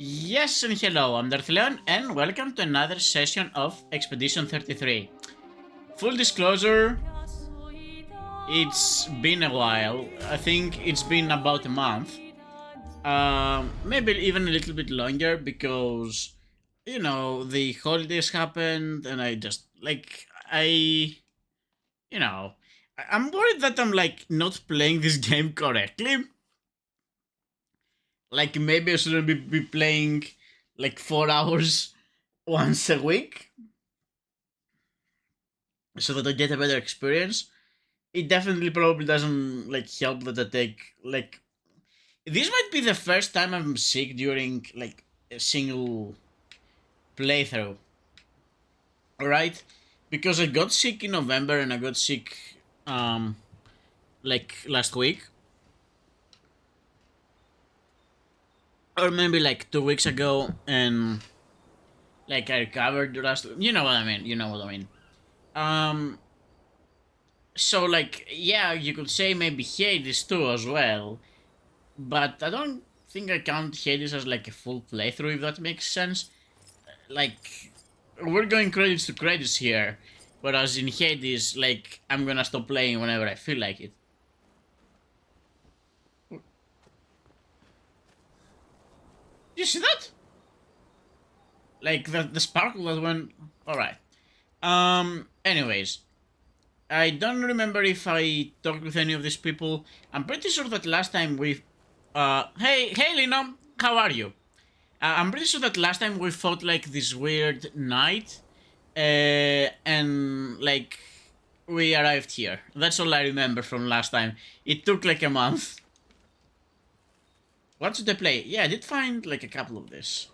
Yes and hello, I'm Darthleon and welcome to another session of Expedition 33. Full disclosure, it's been a while. I think it's been about a month. Maybe even a little bit longer because, the holidays happened and I just, you know, I'm worried that I'm, not playing this game correctly. Like, maybe I shouldn't be playing, 4 hours once a week so that I get a better experience. It definitely probably doesn't help that I take this might be the first time I'm sick during a single playthrough. Alright? Because I got sick in November and I got sick last week. Or maybe 2 weeks ago and I recovered last, you know what I mean, Um so yeah, you could say maybe Hades too as well. But I don't think I count Hades as a full playthrough, if that makes sense. Like, we're going credits to credits here, whereas in Hades, I'm gonna stop playing whenever I feel like it. You see that? Like the sparkle that went. All right. Anyways, I don't remember if I talked with any of these people. I'm pretty sure that last time we. Hey, Lino, how are you? I'm pretty sure that last time we fought this weird knight, and we arrived here. That's all I remember from last time. It took a month. What should I play? Yeah, I did find a couple of this.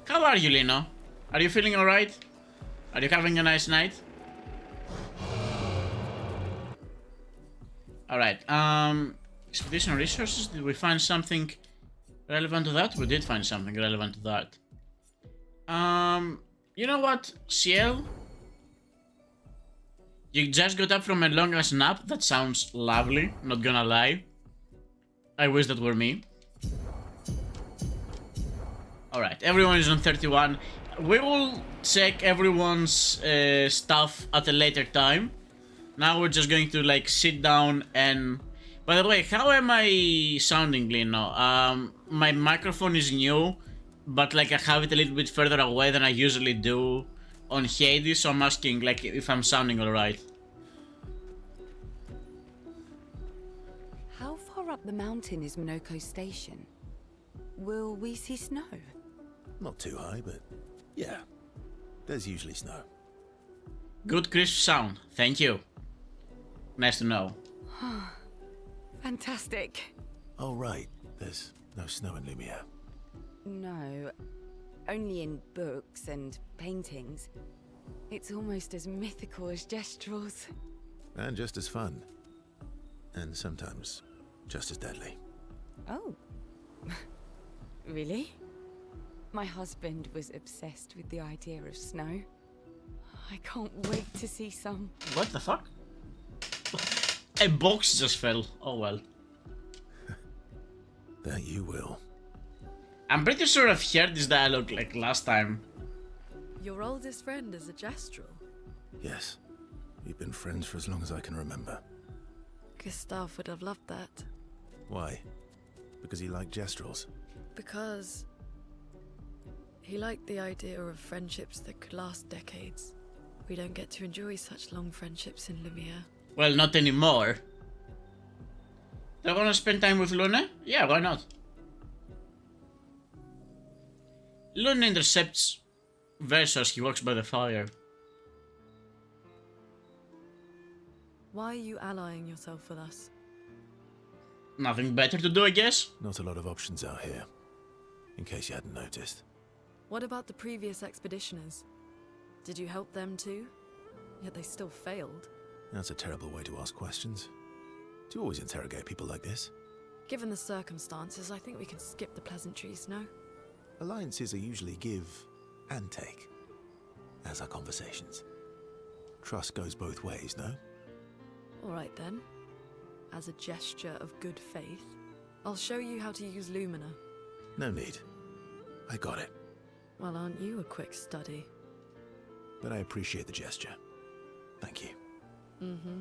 How are you, Lino? Are you feeling alright? Are you having a nice night? Alright, expedition resources, did we find something relevant to that? We did find something relevant to that. You know what, Ciel? You just got up from a long ass nap? That sounds lovely, not gonna lie. I wish that were me. Alright, everyone is on 31. We will check everyone's stuff at a later time. Now we're just going to sit down and... By the way, how am I sounding, Lino? My microphone is new, but I have it a little bit further away than I usually do on Hades, so I'm asking if I'm sounding alright. How far up the mountain is Monoco station? Will we see snow? Not too high, but yeah, there's usually snow. Good crisp sound, thank you. Nice to know. Fantastic. Oh right, there's no snow in Lumiere. No, only in books and paintings. It's almost as mythical as Gestrels. And just as fun. And sometimes just as deadly. Oh. Really? My husband was obsessed with the idea of snow. I can't wait to see some. What the fuck? A box just fell. Oh well. That you will. I'm pretty sure I've heard this dialogue last time. Your oldest friend is a Gestrel. Yes. We've been friends for as long as I can remember. Gustav would have loved that. Why? Because he liked Gestrels? Because he liked the idea of friendships that could last decades. We don't get to enjoy such long friendships in Lumiere. Well, not anymore. Do I want to spend time with Luna? Yeah, why not? Luna intercepts Verso as he walks by the fire. Why are you allying yourself with us? Nothing better to do, I guess? Not a lot of options out here. In case you hadn't noticed. What about the previous expeditioners? Did you help them too? Yet they still failed. That's a terrible way to ask questions. Do you always interrogate people like this? Given the circumstances, I think we can skip the pleasantries, no? Alliances are usually give and take, as are conversations. Trust goes both ways, no? Alright then. As a gesture of good faith, I'll show you how to use Lumina. No need. I got it. Well, aren't you a quick study? But I appreciate the gesture. Thank you. Mm-hmm.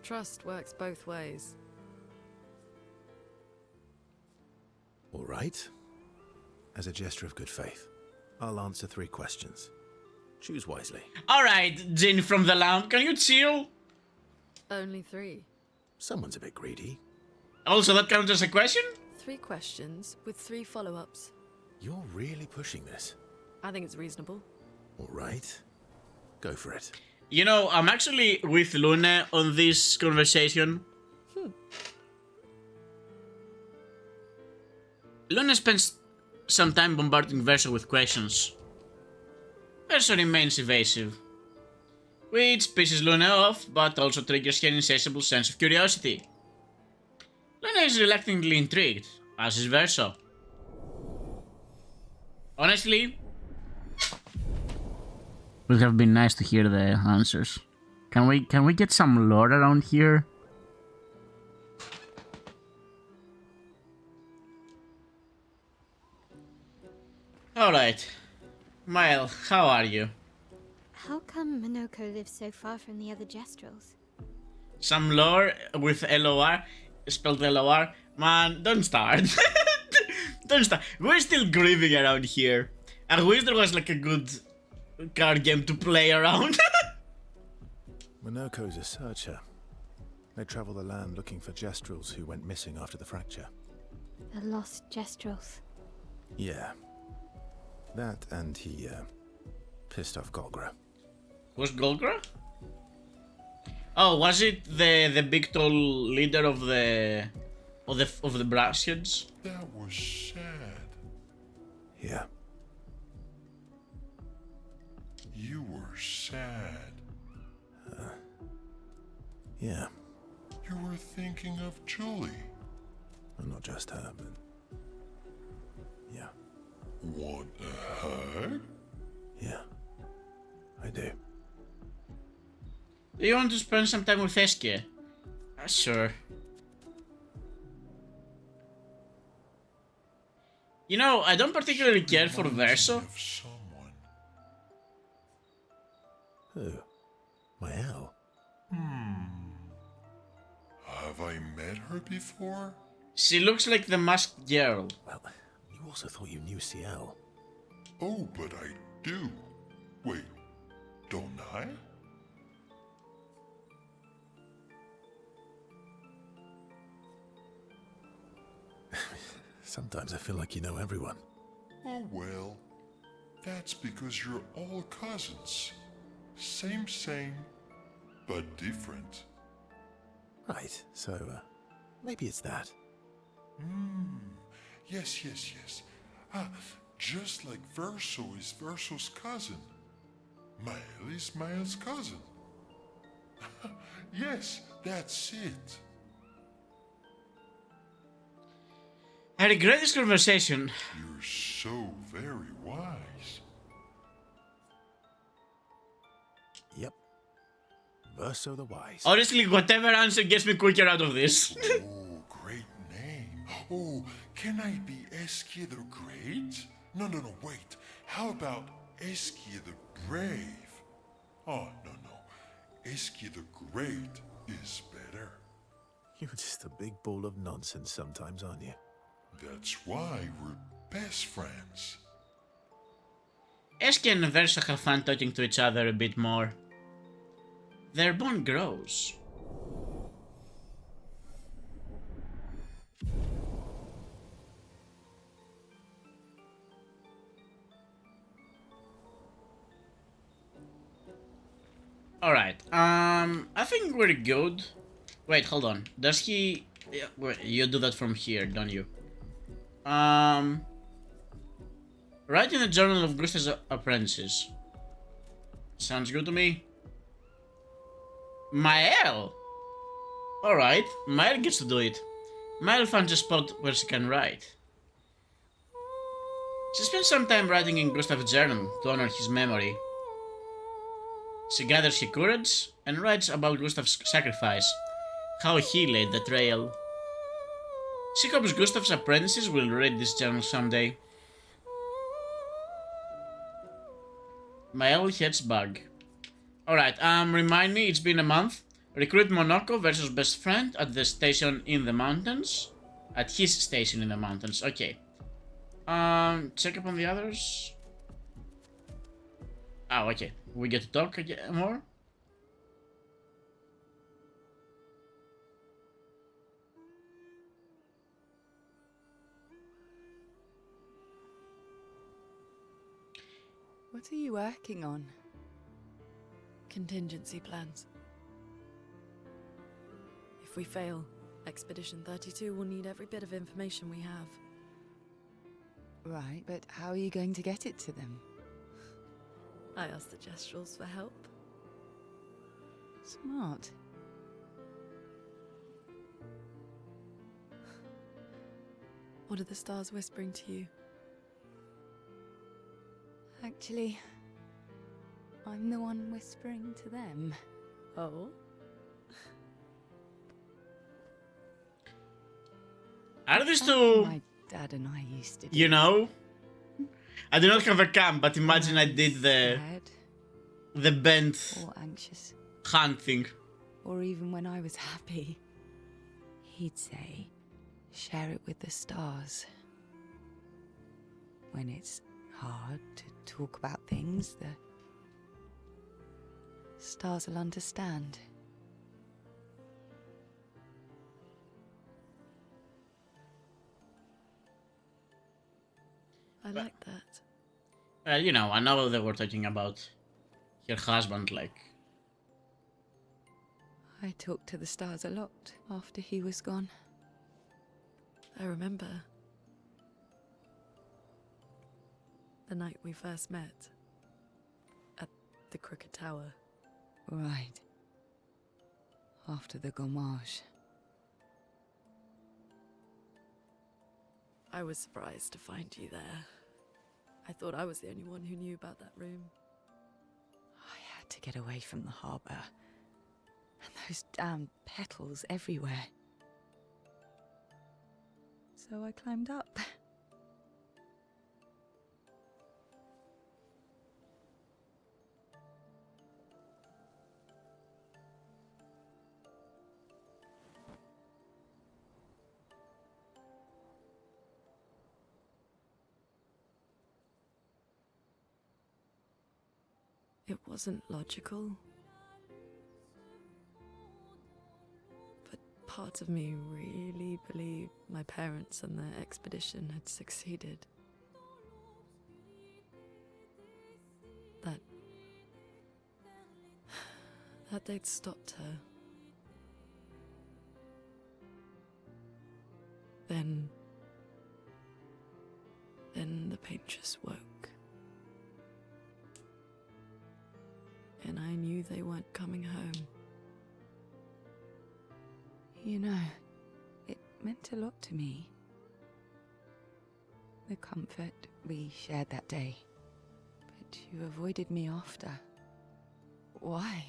Trust works both ways. All right. As a gesture of good faith, I'll answer 3 questions. Choose wisely. Alright, Jin from the lamp, can you chill? Only 3. Someone's a bit greedy. Also, that counts as a question? 3 questions with 3 follow-ups. You're really pushing this. I think it's reasonable. All right. Go for it. You know, I'm actually with Luna on this conversation. Luna spends some time bombarding Verso with questions. Verso remains evasive, which pisses Luna off, but also triggers her insatiable sense of curiosity. Luna is reluctantly intrigued, as is Verso. Honestly, it would have been nice to hear the answers. Can we get some lore around here? Alright. Mile, how are you? How come Monoco lives so far from the other Gestrels? Some lore with LOR, spelled LOR. Man, don't start. Don't start. We're still grieving around here. I wish there was like a good card game to play around. Monoco's a searcher. They travel the land looking for Gestrels who went missing after the fracture. The lost Gestrels. Yeah. That and he, pissed off Golgra. Was Golgra? Oh, was it the big tall leader of the Brassians? That was sad. Yeah. You were sad. Yeah. You were thinking of Julie. Well, not just her, but... yeah. Want a hug? Yeah. I do. Do you want to spend some time with Eskia? Sure. You know, I don't particularly care for Verso. Of someone. Who? Mael? Have I met her before? She looks like the masked girl. Well, you also thought you knew CL. Oh, but I do. Wait, don't I? Sometimes I feel like you know everyone. Oh well, that's because you're all cousins. Same, but different. Right, so, maybe it's that. Yes. Ah, just like Verso is Verso's cousin. Mael is Mael's cousin. Yes, that's it. I regret this conversation. You're so very wise. Yep. Verso the Wise. Honestly, whatever answer gets me quicker out of this. Oh, great name. Oh, can I be Eskia the Great? No, wait. How about Eskia the Brave? Oh, no. Eskia the Great is better. You're just a big ball of nonsense sometimes, aren't you? That's why we're best friends. Eskia and Verso have fun talking to each other a bit more. Their bond grows. Alright, I think we're good. Wait, hold on. Does he... Yeah, wait, you do that from here, don't you? Write in the Journal of Gusta's Apprentices. Sounds good to me. Mael! Alright, Mael gets to do it. Mael finds a spot where she can write. She spends some time writing in Gustav's journal to honor his memory. She gathers her courage and writes about Gustav's sacrifice, how he laid the trail. She hopes Gustav's apprentices will read this journal someday. My old head's bug. Alright, remind me, it's been a month. Recruit Monoco versus best friend at the station in the mountains. At his station in the mountains, okay. Check up on the others. Oh, okay. We get to talk again more. What are you working on? Contingency plans. If we fail, Expedition 32 will need every bit of information we have. Right, but how are you going to get it to them? I asked the Gestrals for help. Smart. What are the stars whispering to you? Actually, I'm the one whispering to them. Oh? Are these Something two, my dad and I used to do. you know? I do not have a cam, but imagine I did Scared the bent or anxious, hand thing. or even when I was happy, he'd say, share it with the stars. When it's hard to talk about things, the stars will understand. I like that. Well, you know, I know they were talking about her husband, like... I talked to the stars a lot after he was gone. I remember the night we first met at the Crooked Tower. Right. After the gommage. I was surprised to find you there. I thought I was the only one who knew about that room. I had to get away from the harbour. And those damn petals everywhere. So I climbed up. It wasn't logical. But part of me really believed my parents and their expedition had succeeded. That they'd stopped her. Then the painters woke. And I knew they weren't coming home. You know, it meant a lot to me. The comfort we shared that day. But you avoided me after. Why?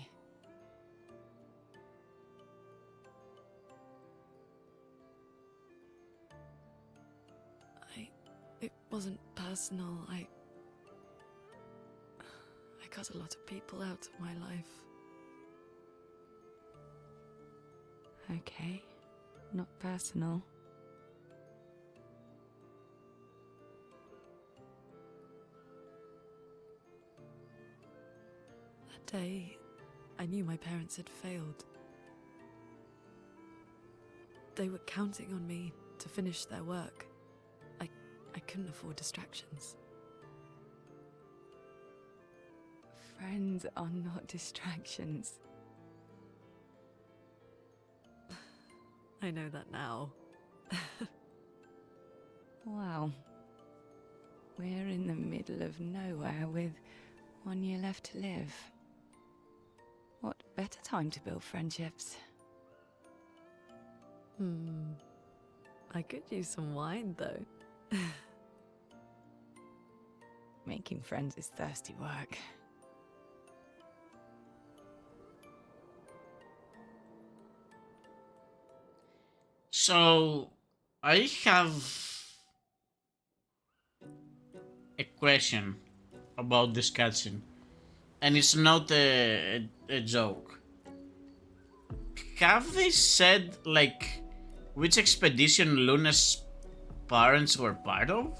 It wasn't personal. I cut a lot of people out of my life. Okay, not personal. That day, I knew my parents had failed. They were counting on me to finish their work. I couldn't afford distractions. Friends are not distractions. I know that now. Wow. We're in the middle of nowhere with 1 year left to live. What better time to build friendships? I could use some wine, though. Making friends is thirsty work. So I have a question about this cutscene, and it's not a joke. Have they said like which expedition Luna's parents were part of?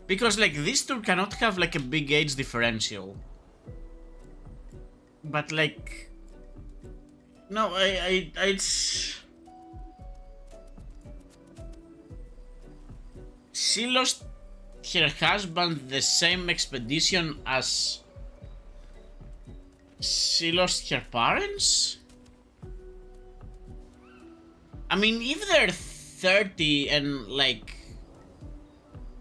Because like these two cannot have like a big age differential. But like, no, she lost her husband the same expedition as she lost her parents? I mean, if they're 30 and like...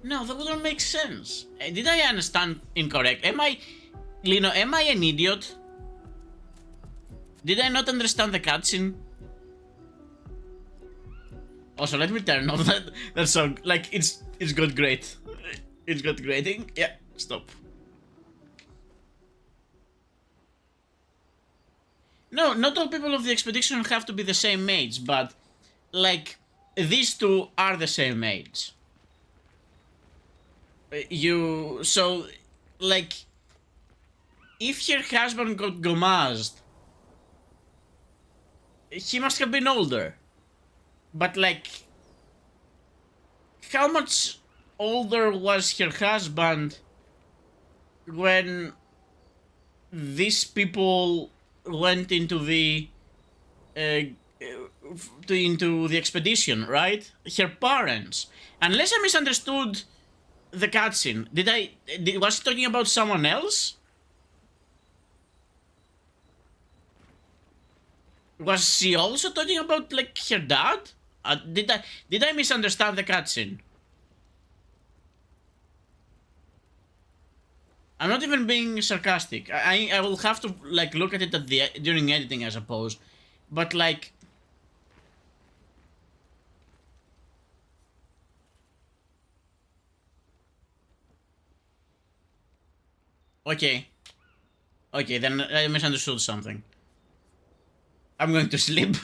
No, that wouldn't make sense. Did I understand incorrect? Lino, am I an idiot? Did I not understand the cutscene? Also, let me turn off that song. Like, it's got great. It's got grading. Yeah, stop. No, not all people of the expedition have to be the same age, but, like, these two are the same age. So, like, if her husband got gomazed, he must have been older. But, like, how much older was her husband when these people went into the into the expedition, right? Her parents. Unless I misunderstood the cutscene, was he talking about someone else? Was she also talking about like her dad? Did I misunderstand the cutscene? I'm not even being sarcastic. I will have to like look at it during editing, I suppose. But like, okay, then I misunderstood something. I'm going to sleep.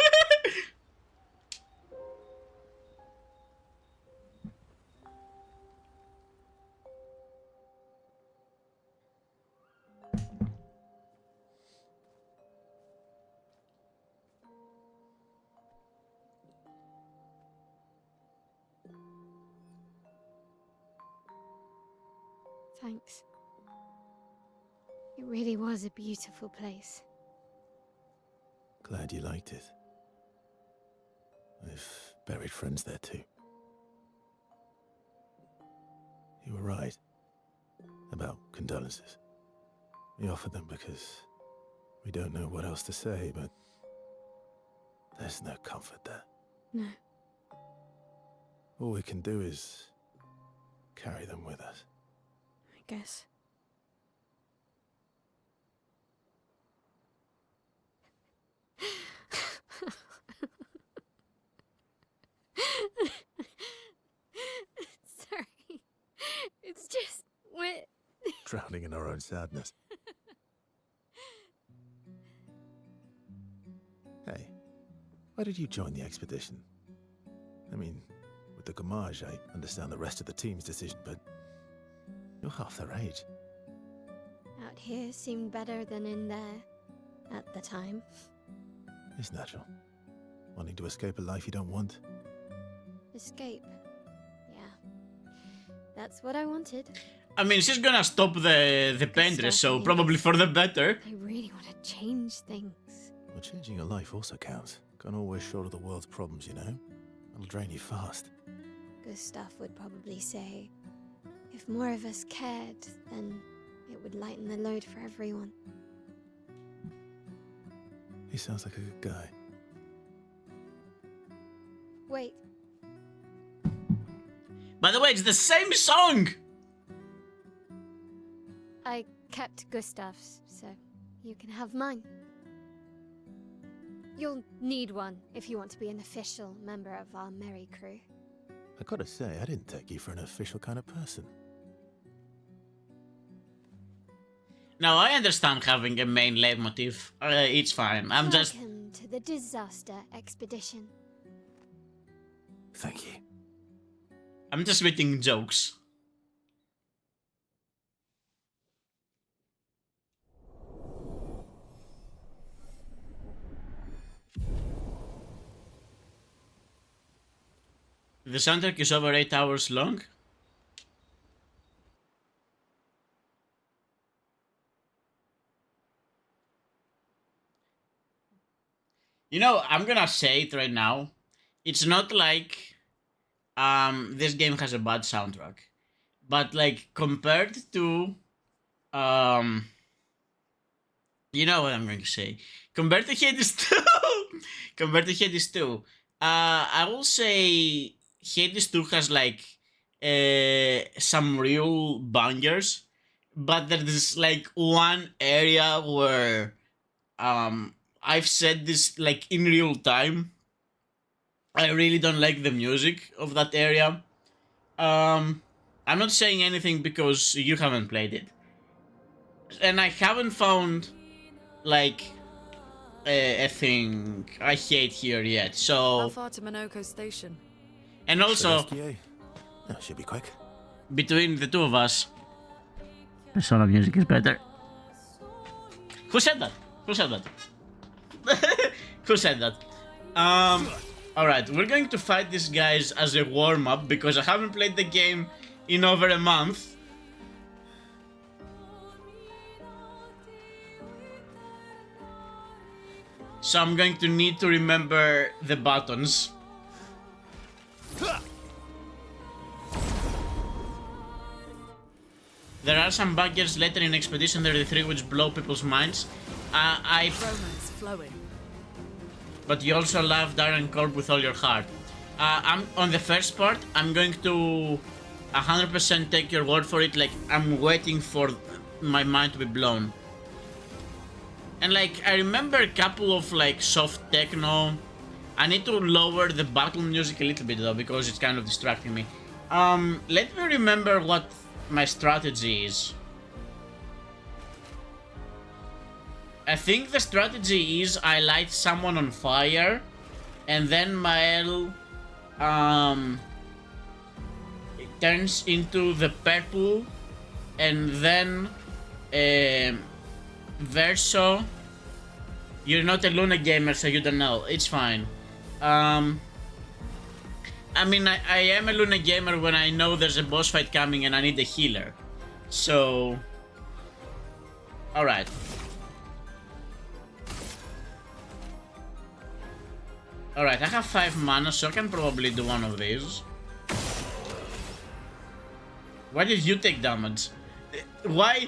Thanks. It really was a beautiful place. Glad you liked it. I've buried friends there too. You were right about condolences. We offered them because we don't know what else to say, but there's no comfort there. No. All we can do is carry them with us. I guess. Sorry. It's just wet. Drowning in our own sadness. Hey, why did you join the expedition? I mean, with the Gamage, I understand the rest of the team's decision, but you're half their age. Out here seemed better than in there at the time. It's natural. Wanting to escape a life you don't want. Escape. Yeah. That's what I wanted. I mean, she's gonna stop the painter, so probably for the better. I really want to change things. Well, changing your life also counts. Can't always shoulder the world's problems, you know? It'll drain you fast. Gustav would probably say, if more of us cared, then it would lighten the load for everyone. He sounds like a good guy. Wait, By the way, it's the same song! I kept Gustav's, so you can have mine. You'll need one if you want to be an official member of our merry crew. I gotta say, I didn't take you for an official kind of person. Now I understand having a main leitmotif. It's fine. Welcome to the disaster expedition. Thank you. I'm just making jokes. The soundtrack is over 8 hours long. You know, I'm gonna say it right now. It's not like this game has a bad soundtrack, but like compared to you know what I'm going to say. Compared to Hades 2, compared to Hades 2, I will say Hades 2 has like some real bangers, but there's like one area where I've said this like in real time. I really don't like the music of that area. I'm not saying anything because you haven't played it, and I haven't found like a thing I hate here yet. How So, far to Monoco station? and also That should be quick. between the two of us, the solo music is better. Who said that? Who said that? Who said that? Alright, we're going to fight these guys as a warm-up because I haven't played the game in over a month. So I'm going to need to remember the buttons. There are some buggers later in Expedition 33 which blow people's minds. Romance flowing. But you also love Darren Corb with all your heart. I'm on the first part. I'm going to 100% take your word for it. Like, I'm waiting for my mind to be blown. And like, I remember a couple of like soft techno. I need to lower the battle music a little bit though because it's kind of distracting me. Let me remember what my strategy is. I think the strategy is I light someone on fire, and then Mael it turns into the purple, and then Verso. You're not a Luna gamer, so you don't know. It's fine. I mean, I am a Luna gamer when I know there's a boss fight coming and I need a healer. So, alright. Alright, I have 5 mana, so I can probably do one of these. Why did you take damage? Why?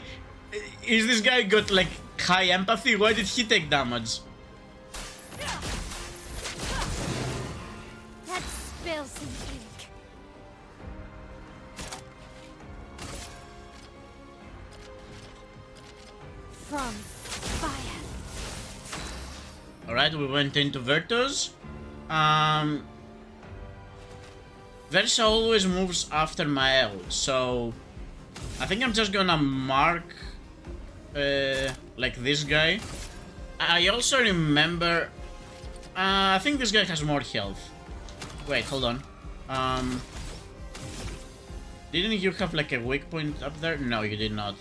Is this guy got like high empathy? Why did he take damage? Let's spill some ink. From fire. Alright, we went into Vertus. Versa always moves after Mael, so I think I'm just gonna mark like this guy. I also remember I think this guy has more health. Wait, hold on. Didn't you have like a weak point up there? No, you did not.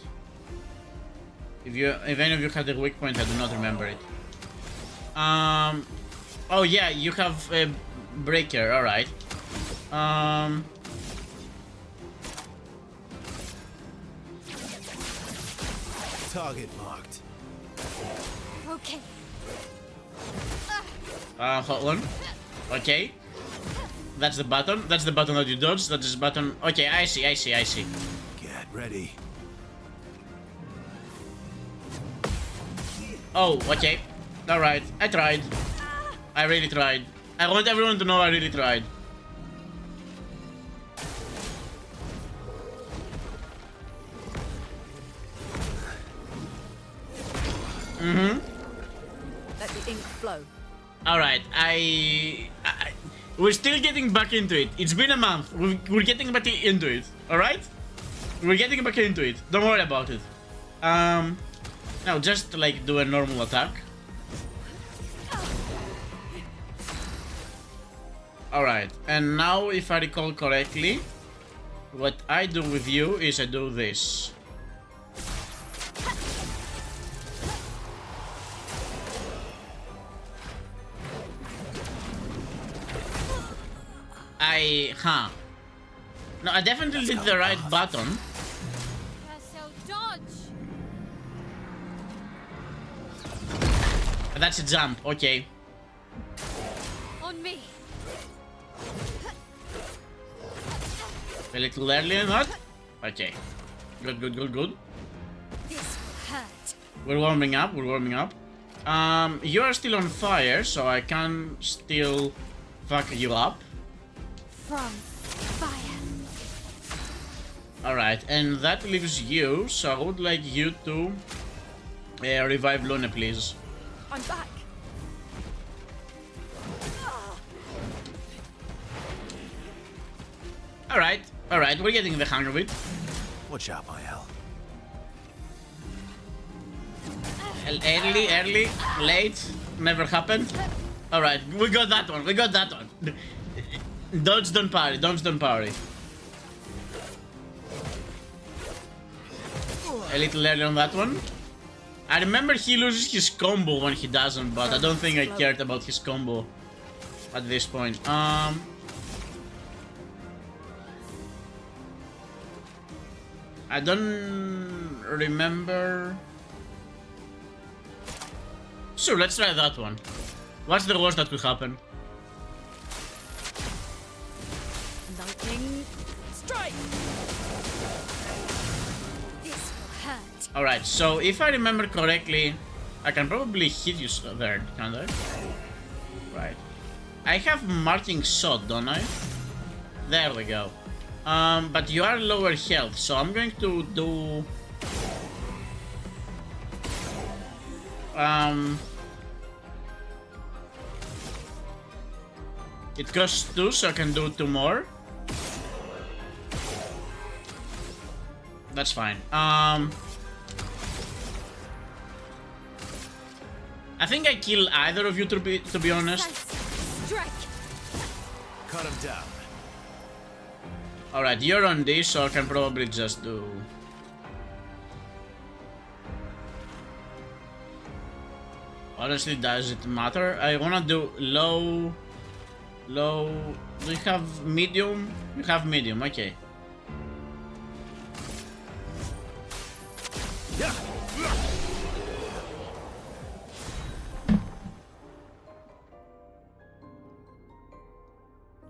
If any of you had a weak point, I do not remember it. Oh yeah, you have a breaker, alright. Target marked. Okay. Hold on. Okay. That's the button. That's the button that you dodge. That's the button. Okay, I see. Get ready. Oh, okay. Alright, I tried. I really tried. I want everyone to know I really tried. Let the ink flow. Alright, we're still getting back into it. It's been a month. We're getting back into it. Alright? We're getting back into it. Don't worry about it. No, just like do a normal attack. Alright, and now if I recall correctly, what I do with you is I do this. No, I definitely did the right button. That's a jump, okay. On me. A little early or not? Okay. Good, good, good, good. This will hurt. We're warming up, we're warming up. You are still on fire, so I can still fuck you up. From fire. Alright, and that leaves you, so I would like you to revive Luna, please. I'm back. Alright, alright, we're getting the hang of it. Watch out, my hell. Early, late, never happened. Alright, we got that one, we got that one. Dodge, don't parry, dodge, don't parry. A little early on that one. I remember he loses his combo when he doesn't, but I don't think I cared about his combo at this point. I don't remember. Sure, let's try that one. What's the worst that could happen? Lightning strike. This will hurt. Alright, so if I remember correctly, I can probably hit you there, can't I? Right. I have marking shot, don't I? There we go. But you are lower health, so I'm going to do... It costs 2, so I can do 2 more. That's fine. I think I kill either of you, to be honest. Strike. Cut him down. Alright, you're on this, so I can probably just do... Honestly, does it matter? I wanna do low... Low... Do you have medium? You have medium, okay.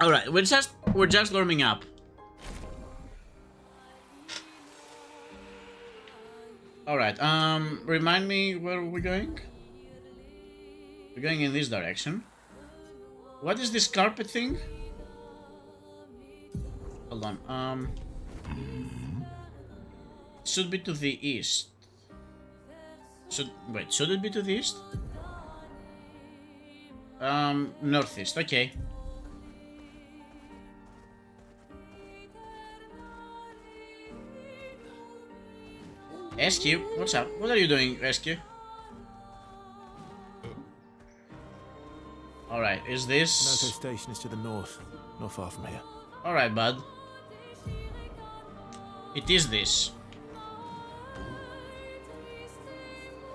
Alright, we're just warming up. Alright, remind me where we're going? We're going in this direction. What is this carpet thing? Hold on, it should be to the east. Should it be to the east? Northeast, okay. SQ, what's up? What are you doing, SQ? Alright, is this... Monoco station is to the north, not far from here. Alright, bud. It is this.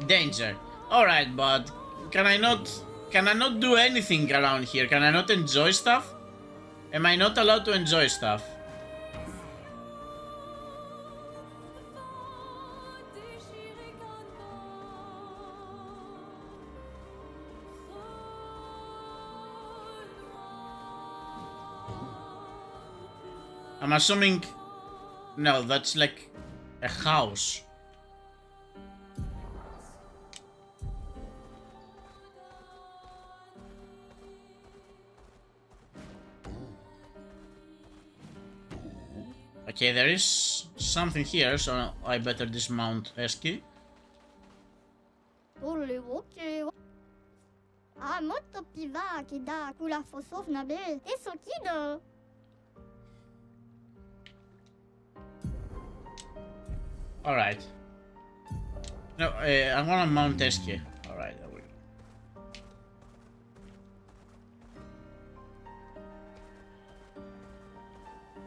Danger. Alright, bud. Can I not do anything around here? Can I not enjoy stuff? Am I not allowed to enjoy stuff? I'm assuming... No, that's like a house. Okay, there is something here, so I better dismount Eski. Alright. No, I want to mount Esky. Alright, there we go.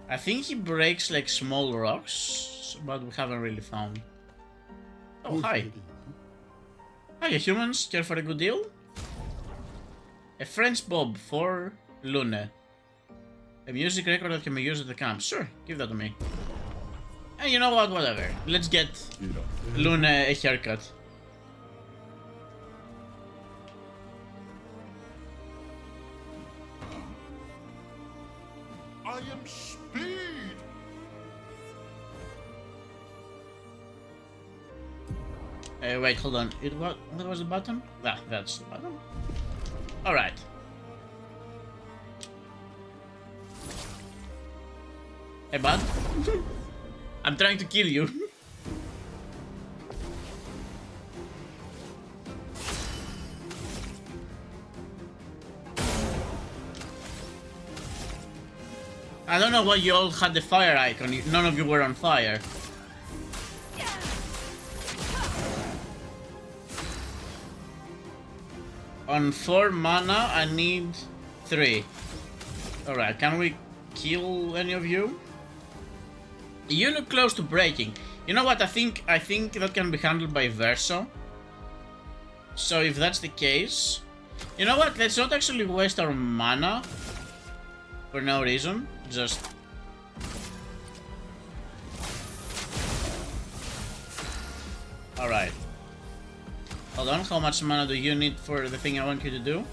I think he breaks like small rocks, but we haven't really found. Oh, hi. Hiya, humans. Care for a good deal? A French bob for Lune. A music record that can be used at the camp. Sure, give that to me. And you know what? Whatever. Let's get Lune a haircut. I am Speed. Wait, hold on. What was the button? Ah, that's the button. Alright. Hey, bud. I'm trying to kill you. I don't know why you all had the fire icon. None of you were on fire. On 4 mana, I need 3. Alright, can we kill any of you? You look close to breaking. You know what? I think that can be handled by Verso. So if that's the case, you know what? Let's not actually waste our mana for no reason. Just alright. Hold on. How much mana do you need for the thing I want you to do?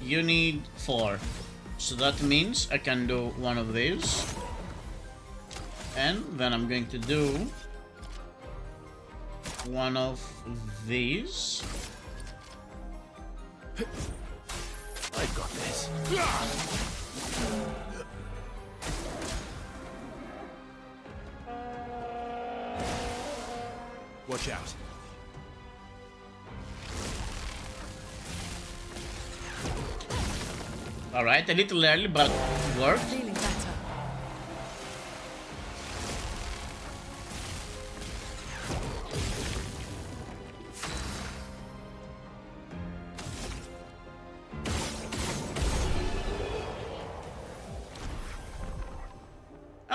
You need 4. So that means I can do one of these. And then I'm going to do one of these. I got this. Watch out. Alright, a little early, but worked. Feeling better.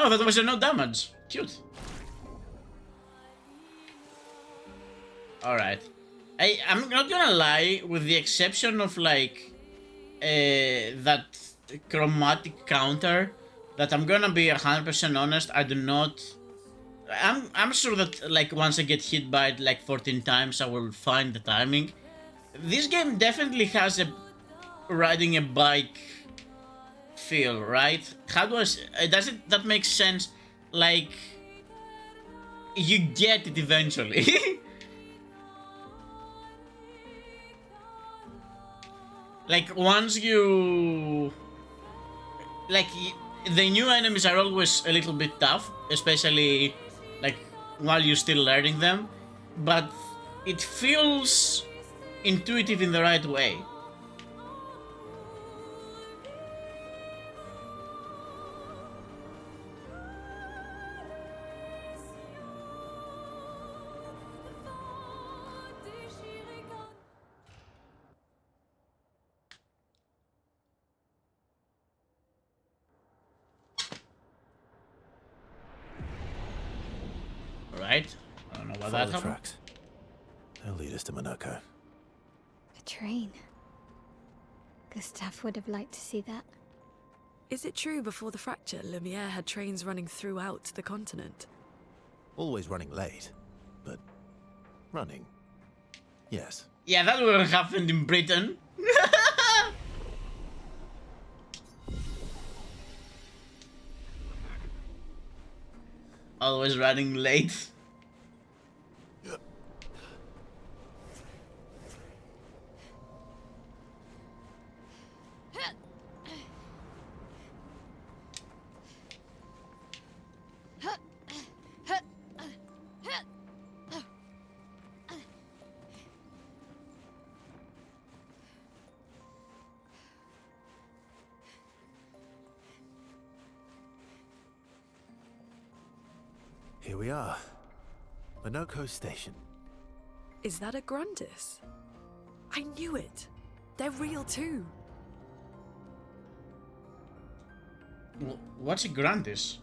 Oh, that was a no damage. Cute. Alright. I'm not gonna lie, with the exception of like that chromatic counter, that I'm gonna be 100% honest, I do not. I'm sure that like once I get hit by it like 14 times, I will find the timing. This game definitely has a riding a bike feel, right? How do I does it that makes sense? Like you get it eventually. Like once you like the new enemies are always a little bit tough, especially like while you're still learning them, but it feels intuitive in the right way. Right? I don't know what Follow that the happened. tracks. They'll lead us to Monoco. A train. Gustav would have liked to see that. Is it true before the fracture, Lumiere had trains running throughout the continent? Always running late, but running. Yes. Yeah, that would have happened in Britain. Always running late. Here we are. Monoco Station. Is that a Grandis? I knew it. They're real too. What's a Grandis?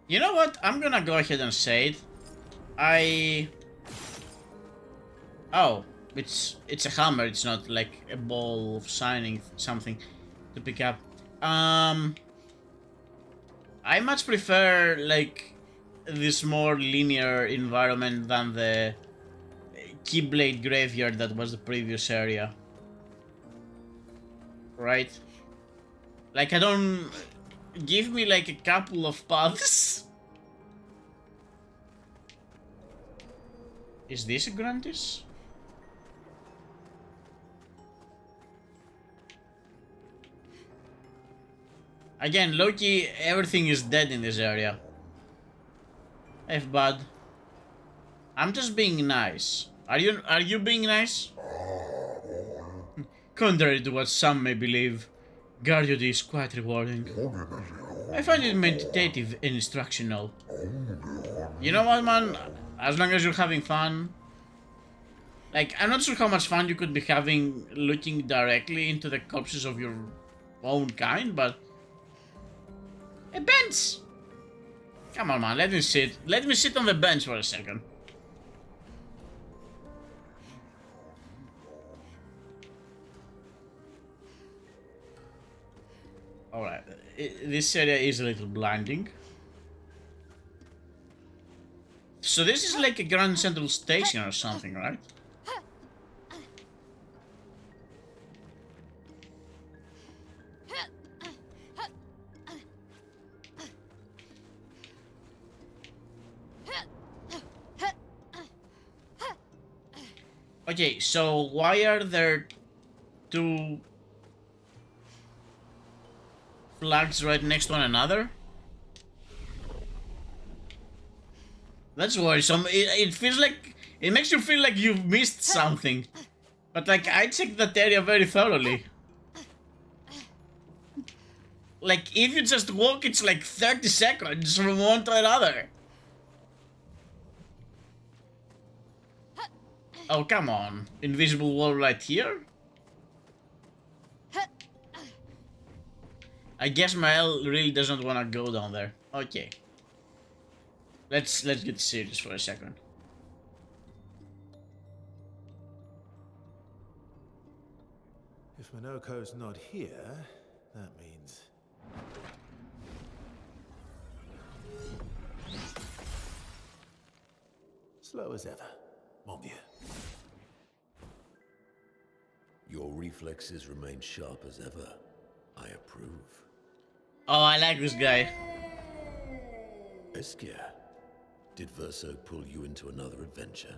You know what? I'm gonna go ahead and say it. Oh, it's a hammer. It's not like a ball of shining something to pick up. I much prefer like this more linear environment than the Keyblade graveyard that was the previous area. Right? Like I don't... Give me like a couple of paths. Is this a Grandis? Again, Loki, everything is dead in this area. F bud. I'm just being nice. Are you being nice? Contrary to what some may believe, guard duty is quite rewarding. I find it meditative and instructional. You know what, man? As long as you're having fun. Like, I'm not sure how much fun you could be having looking directly into the corpses of your own kind, but... A bench! Come on, man, let me sit. Let me sit on the bench for a second. Alright, this area is a little blinding. So this is like a Grand Central Station or something, right? Okay, so why are there two flags right next to one another? That's worrisome. It feels like... It makes you feel like you've missed something. But like, I checked that area very thoroughly. Like, if you just walk, it's like 30 seconds from one to another. Oh, come on. Invisible wall right here? I guess Mael really doesn't want to go down there. Okay. Let's get serious for a second. If Monoco's not here, that means... Slow as ever, mon vieux. Your reflexes remain sharp as ever. I approve. Oh, I like this guy. Esquire, did Verso pull you into another adventure?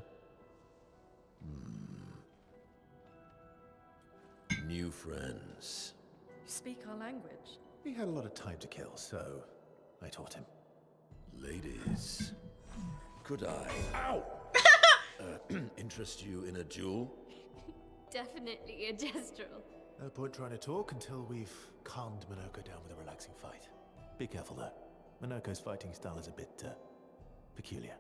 New friends. You speak our language. He had a lot of time to kill, so I taught him. Ladies, could I interest you in a duel? Definitely a gestural. No point trying to talk until we've calmed Monoco down with a relaxing fight. Be careful though. Monoco's fighting style is a bit, peculiar.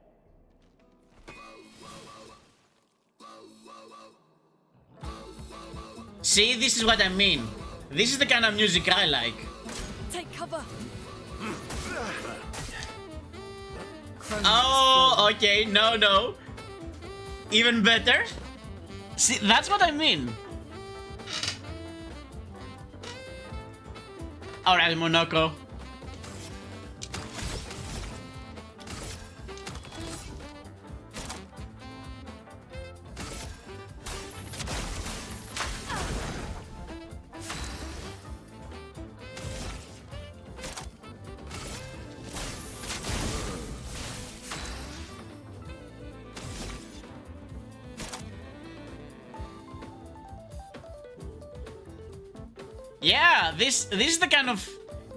See, this is what I mean. This is the kind of music I like. Take cover. Oh, okay, no. Even better? See, that's what I mean. Alright, Monoco. Yeah, this is the kind of...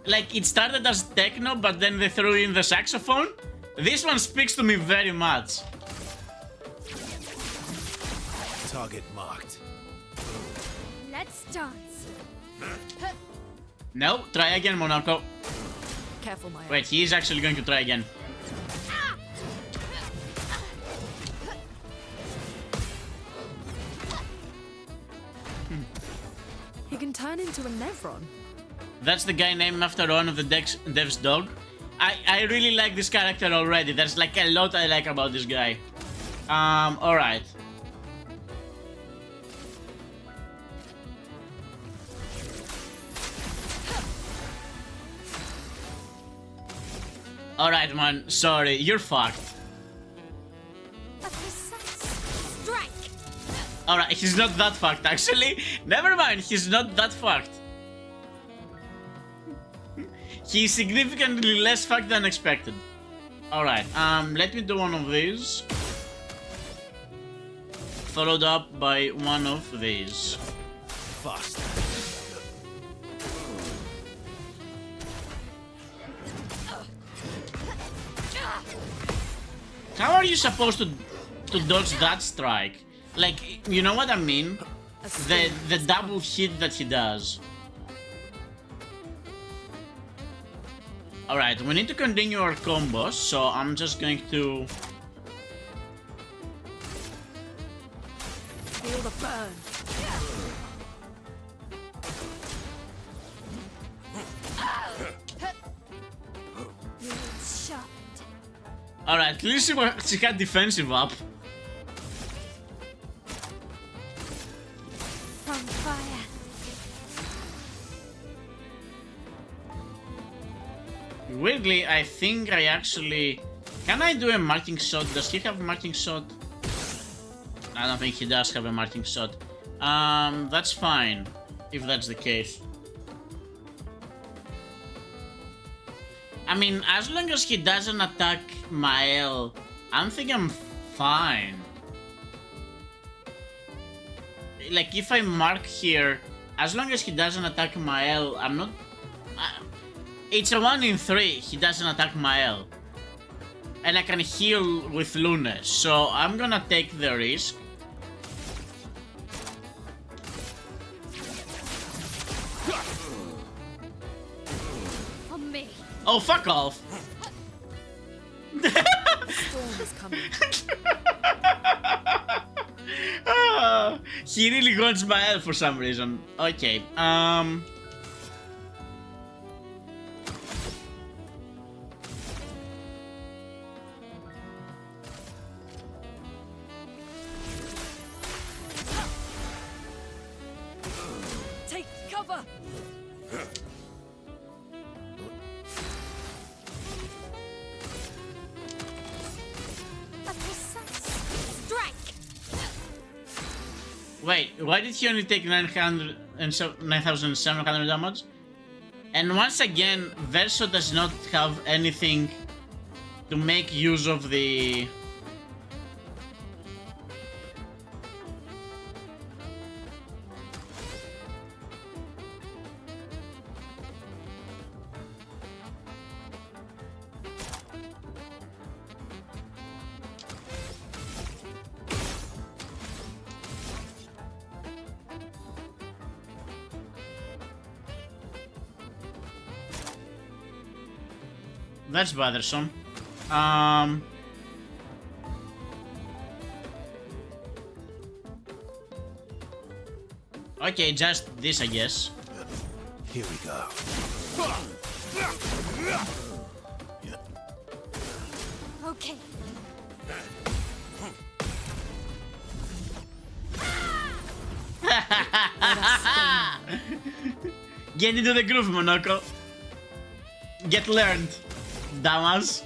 Like, it started as techno, but then they threw in the saxophone. This one speaks to me very much. Target marked. Let's dance. No, try again, Monaco. Careful, Maya. Wait, he is actually going to try again. He can turn into a Nevron. That's the guy named after one of the dev's dog. I really like this character already. There's like a lot I like about this guy. Alright. Alright, man. Sorry, you're fucked. A precise strike. Alright, he's not that fucked, actually. Never mind, he's not that fucked. He's significantly less fucked than expected. Alright, let me do one of these. Followed up by one of these. Fast. How are you supposed to dodge that strike? Like, you know what I mean? The double hit that he does. Alright, we need to continue our combos, so I'm just going to... Feel the burn. It's shot. Alright, at least she had defensive up. From fire. Weirdly, I think I actually... Can I do a marking shot? Does he have a marking shot? I don't think he does have a marking shot. That's fine, if that's the case. I mean, as long as he doesn't attack Mael, I think I'm fine. Like, if I mark here, as long as he doesn't attack Mael, I'm not... it's a 1 in 3, he doesn't attack Mael. And I can heal with Lune, so I'm gonna take the risk. On me. Oh, fuck off! Storm is coming. He really wants Mael for some reason. Okay, Take cover. A precise strike. wait, why did he only take 9,700 damage? And once again, Verso does not have anything to make use of the... That's bothersome. Okay, just this, I guess. Here we go. Okay. Get into the groove, Monoco. Get learned, Damas.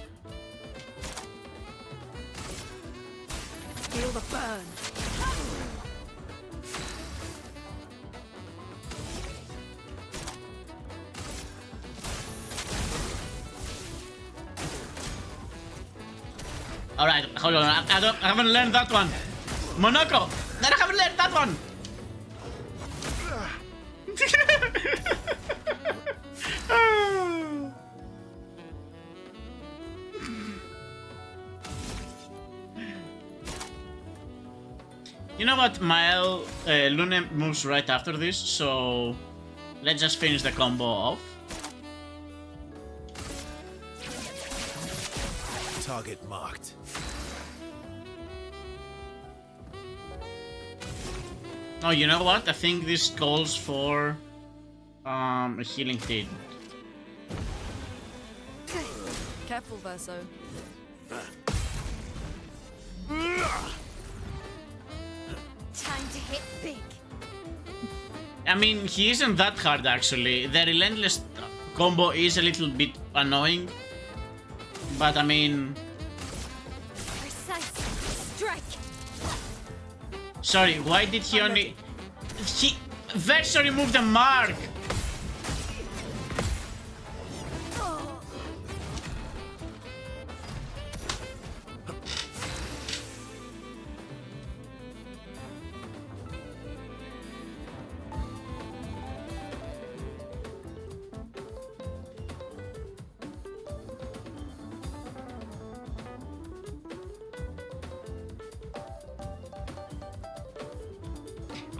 Feel the burn. Alright, hold on. I haven't learned that one. Monoco! I haven't learned that one! You know what, Mael, Lune moves right after this, so let's just finish the combo off. Target marked. Oh, you know what? I think this calls for a healing feed. Careful, Verso. Time to hit big. I mean, he isn't that hard actually. The relentless combo is a little bit annoying, but I mean, Precise strike. sorry, why did he only... Verso removed the mark!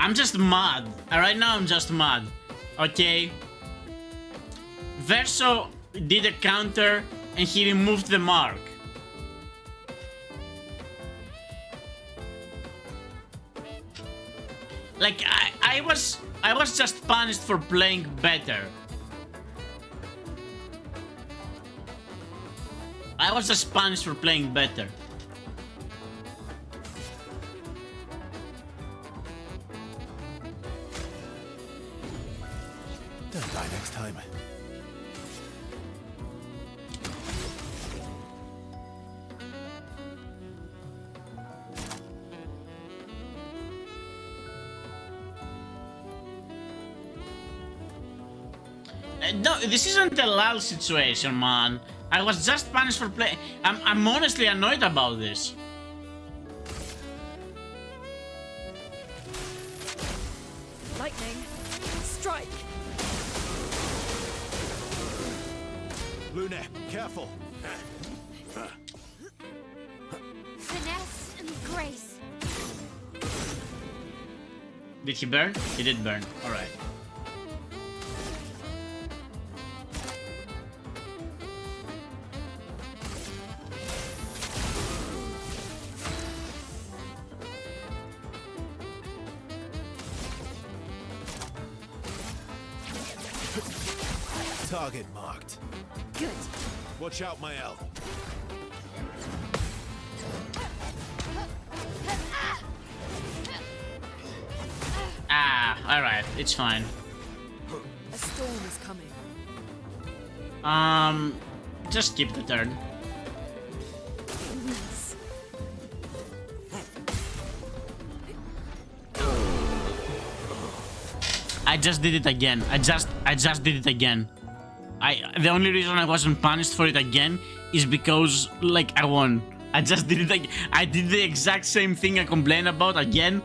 I'm just mad. Right now I'm just mad. Okay? Verso did a counter and he removed the mark. Like, I was just punished for playing better. I was just punished for playing better. Don't die next time. No, this isn't a lull situation, man. I was just punished for play. I'm honestly annoyed about this. Lightning. Strike. Lune, careful. Finesse and grace. Did he burn? He did burn. Alright. Target marked. Good. Watch out, Mael. Ah, alright. It's fine. A storm is coming. Just skip the turn. I just did it again. I just did it again. The only reason I wasn't punished for it again is because, like, I won. I just did it I did the exact same thing I complained about again.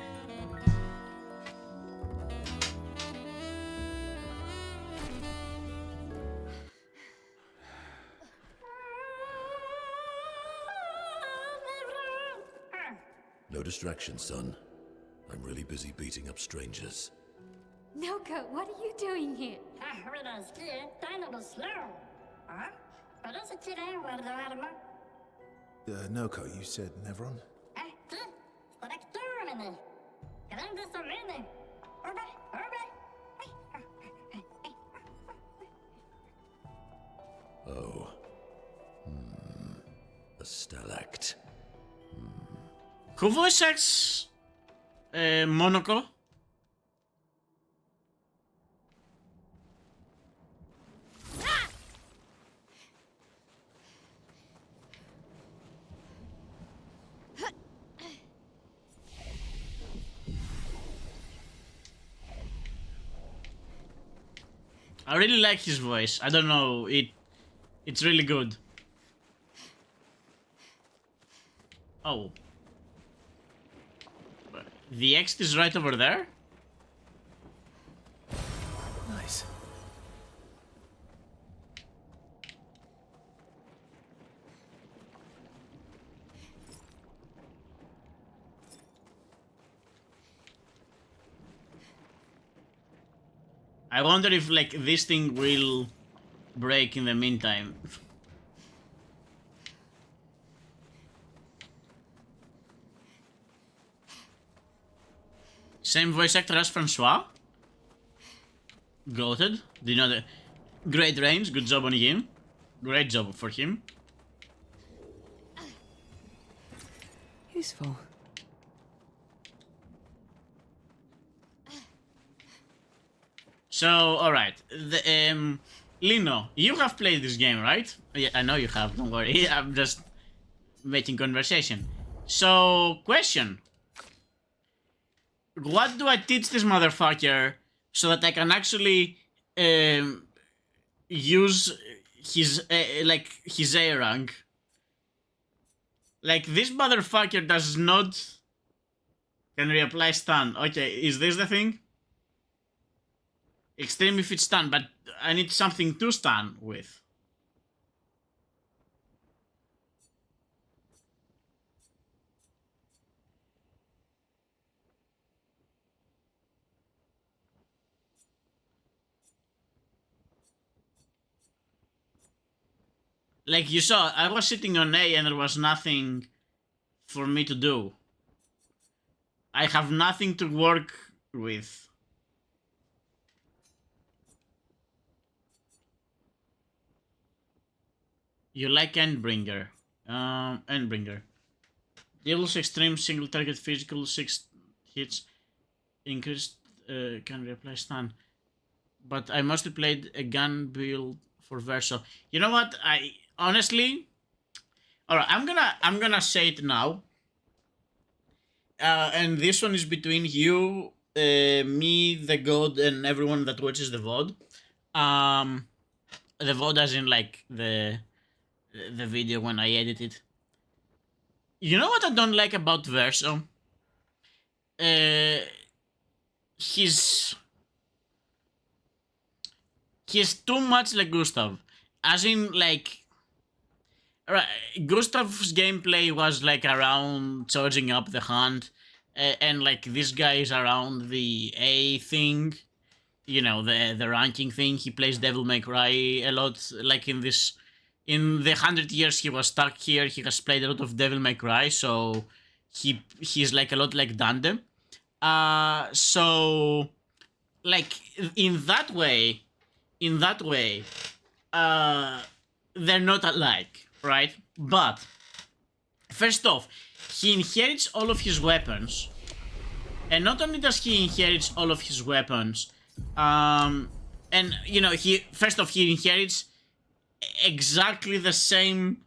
No distraction, son. I'm really busy beating up strangers. Monoco, what are you doing here? Noco, you said Nevron? Oh. A stalact. Who voice acts Monoco? I really like his voice. I don't know, it's really good. Oh. The exit is right over there? Nice. I wonder if like this thing will break in the meantime. Same voice actor as Francois. Goated. Do you know the great range? Good job on him. Great job for him. Useful. So, alright. Lino, you have played this game, right? Yeah, I know you have, don't worry. I'm just making conversation. So, question. What do I teach this motherfucker so that I can actually use his, like, his A rank? Like, this motherfucker does not... Can reapply stun. Okay, is this the thing? Extreme if it's stun, but I need something to stun with. Like you saw, I was sitting on A and there was nothing for me to do. I have nothing to work with. You like Endbringer. Endbringer. Deals extreme single target physical 6 hits. Increased can reapply stun. But I mostly played a gun build for Verso. You know what? I honestly, alright, I'm gonna say it now. And this one is between you, me, the god, and everyone that watches the VOD. The VOD as in like the video when I edit it. You know what I don't like about Verso? He's too much like Gustav. As in, like... Right, Gustav's gameplay was, like, around charging up the hunt. And, like, this guy is around the A thing. You know, the ranking thing. He plays Devil May Cry a lot. Like, in this... In the 100 years he was stuck here, he has played a lot of Devil May Cry. So, he's, like, a lot like Dante. So... Like, in that way, they're not alike, right? But, first off, he inherits all of his weapons. And not only does he inherit all of his weapons, and, you know, first off, he inherits exactly the same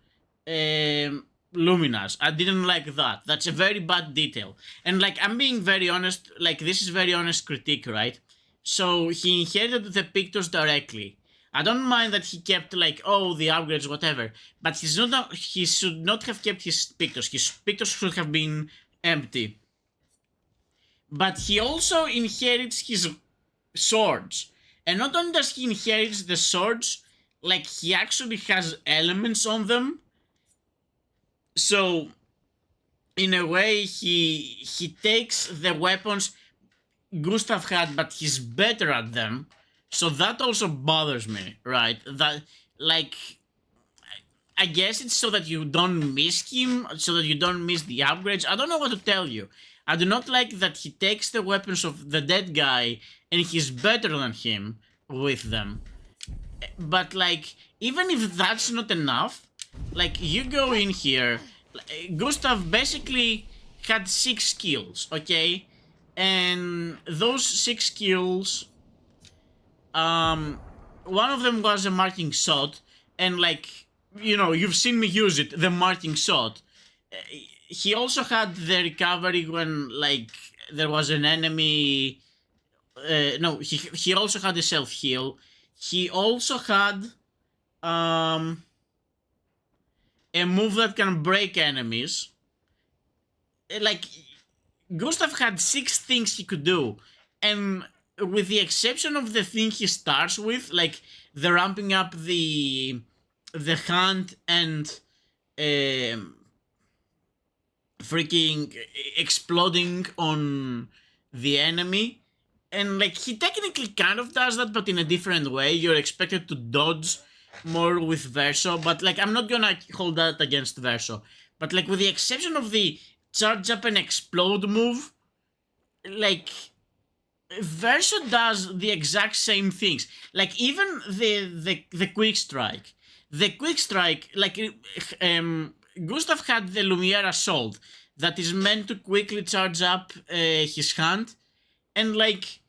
luminas. I didn't like that. That's a very bad detail. And, like, I'm being very honest, like, this is very honest critique, right? So, he inherited the pictures directly. I don't mind that he kept, like, oh, the upgrades, whatever. But he should not have kept his pictures. His pictures should have been empty. But he also inherits his swords. And not only does he inherit the swords, like, he actually has elements on them. So, in a way, he takes the weapons Gustav had, but he's better at them. So that also bothers me, right? That, like, I guess it's so that you don't miss him, so that you don't miss the upgrades. I don't know what to tell you. I do not like that he takes the weapons of the dead guy and he's better than him with them. But, like, even if that's not enough, like, you go in here, Gustav basically had 6 skills, okay? And those 6 skills, one of them was a marking shot, and, like, you know, you've seen me use it, the marking shot. He also had the recovery when, like, there was an enemy. No, he also had a self-heal. He also had a move that can break enemies. Like, Gustav had 6 things he could do, and with the exception of the thing he starts with, like the ramping up the hunt and freaking exploding on the enemy, And like he technically kind of does that, but in a different way. You're expected to dodge more with Verso, but like I'm not gonna hold that against Verso. But like with the exception of the charge up and explode move, like Verso does the exact same things. Like even the quick strike. The quick strike, like Gustav had the Lumiere Assault that is meant to quickly charge up his hand, and like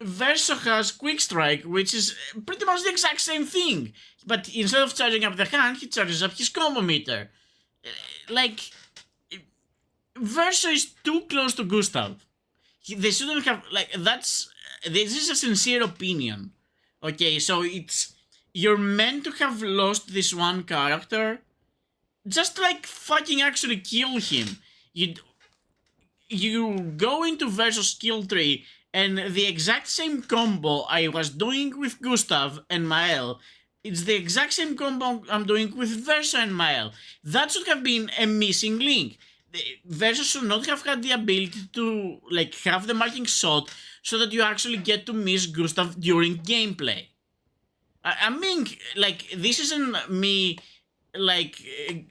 Verso has Quick Strike, which is pretty much the exact same thing. But instead of charging up the hand, he charges up his combo meter. Like, Verso is too close to Gustav. They shouldn't have, like, this is a sincere opinion. Okay, so you're meant to have lost this one character. Just like fucking actually kill him. You go into Verso skill tree, and the exact same combo I was doing with Gustav and Mael, it's the exact same combo I'm doing with Verso and Mael. That should have been a missing link. Verso should not have had the ability to like have the marking shot so that you actually get to miss Gustav during gameplay. I mean, like, this isn't me, like,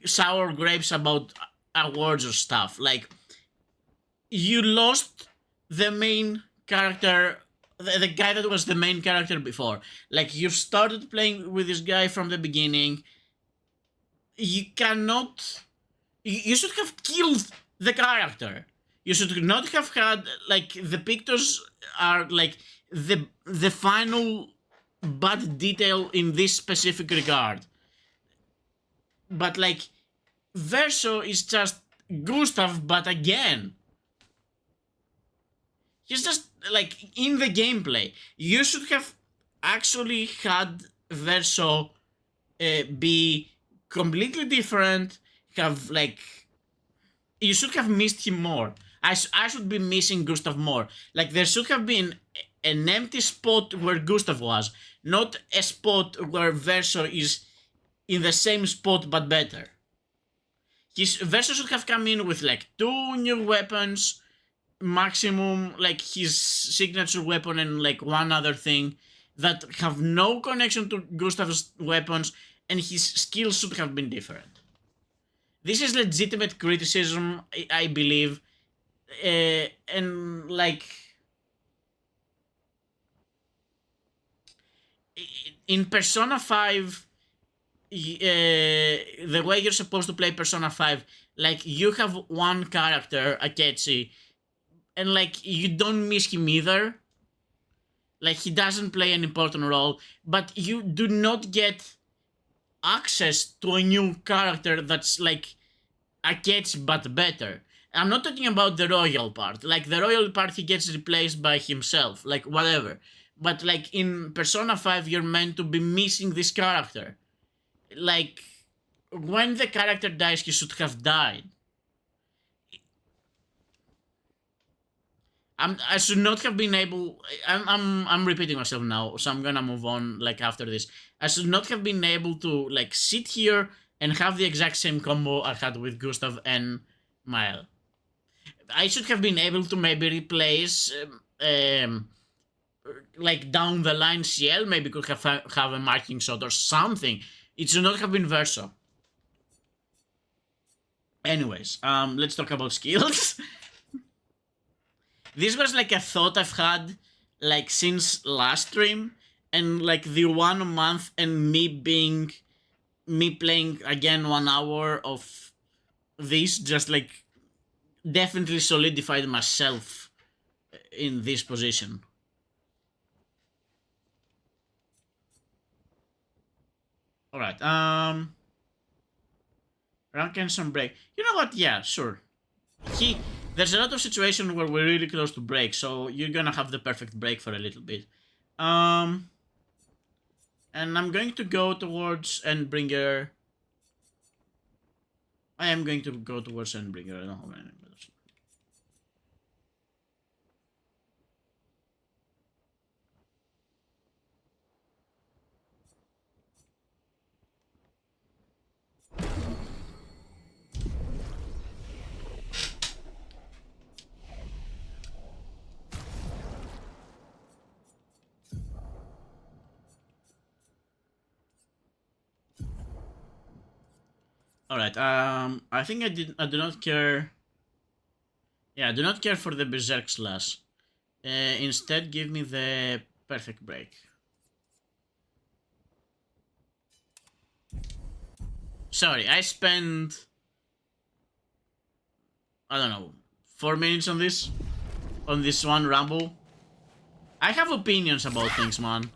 sour grapes about awards or stuff. Like, you lost the main character, the guy that was the main character before. Like, you started playing with this guy from the beginning. You cannot... You should have killed the character. You should not have had, like, the pictures are, like, the final bad detail in this specific regard. But, like, Verso is just Gustav, but again. He's just, like, in the gameplay. You should have actually had Verso be completely different, have, like... You should have missed him more. I should be missing Gustav more. Like, there should have been an empty spot where Gustav was, not a spot where Verso is in the same spot but better. Verso should have come in with, like, 2 new weapons, maximum, like, his signature weapon and, like, one other thing that have no connection to Gustav's weapons, and his skills should have been different. This is legitimate criticism, I believe, and, like, in Persona 5, the way you're supposed to play Persona 5, like, you have one character, Akechi, and, like, you don't miss him either. Like, he doesn't play an important role, but you do not get access to a new character that's, like, Akechi but better. I'm not talking about the royal part. Like, the royal part, he gets replaced by himself, like, whatever. But, like, in Persona 5, you're meant to be missing this character. Like, when the character dies, he should have died. I should not have been able... I'm repeating myself now, so I'm gonna move on, like, after this. I should not have been able to, like, sit here and have the exact same combo I had with Gustav and Mael. I should have been able to maybe replace... like, down the line CL maybe could have a marking shot or something. It should not have been Verso. Anyways, let's talk about skills. This was, like, a thought I've had, like, since last stream, and, like, the 1 month and me playing again 1 hour of this just, like, definitely solidified myself in this position. Alright, rank and some break. You know what? Yeah, sure. There's a lot of situations where we're really close to break, so you're gonna have the perfect break for a little bit. And I'm going to go towards Endbringer. I am going to go towards Endbringer. I don't have any others. Alright, I think I do not care. Yeah, I do not care for the Berserk Slash. Instead, give me the Perfect Break. Sorry, I spent, I don't know, 4 minutes on this one ramble. I have opinions about things, man.